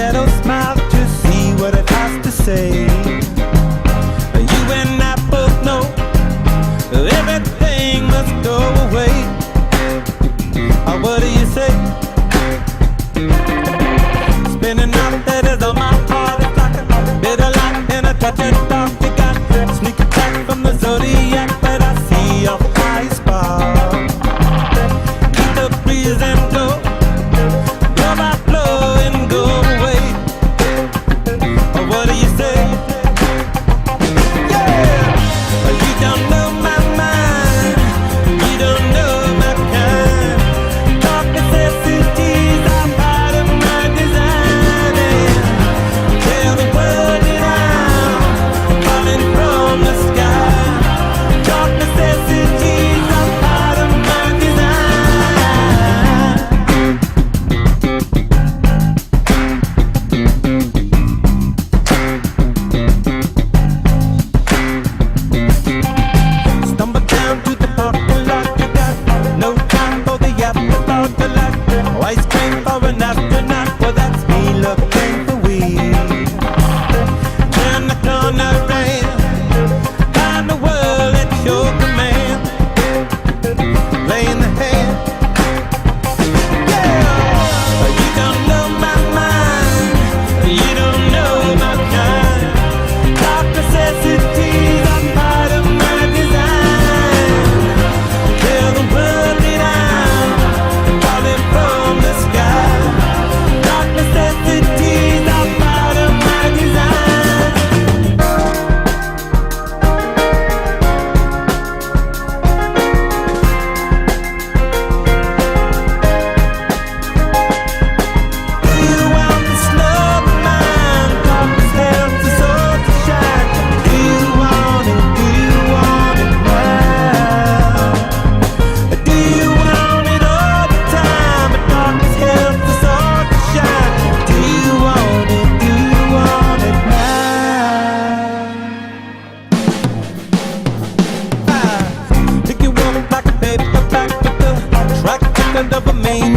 shadow smile to see what it has to say. You and I both know everything must go away. What do you say? Spinning out letters on my heart, it's like a bitter light and a touch of dark. You got sneak attack from the zodiac, but I see your fire spark. Keep the breeze and go, blow by blow and go away. What do you say? Yeah! You don't know my mind, you don't know my kind. Dark necessities are part of my design. And tell the world that I'm falling from the sky. Dark necessities are part of my design. Stumble down to the parking lot, you got no time for the afterthought. The light, ice cream for an astronaut, well that's me looking for weed. Turn the corner and find the world at your command. Playing the hand, yeah. You don't know my mind, you don't know my kind. Dark necessities are part of my design. Tell the world that I'm falling from the sky. Dark necessities are part of my design. Do you want this love of mine? Darkness helps us all to shine. Do you want it? Do you want it now? Do you want it all the time? But darkness helps us all to shine. Do you want it? Do you want it now? Pick you up like a paperback with the track record of a man.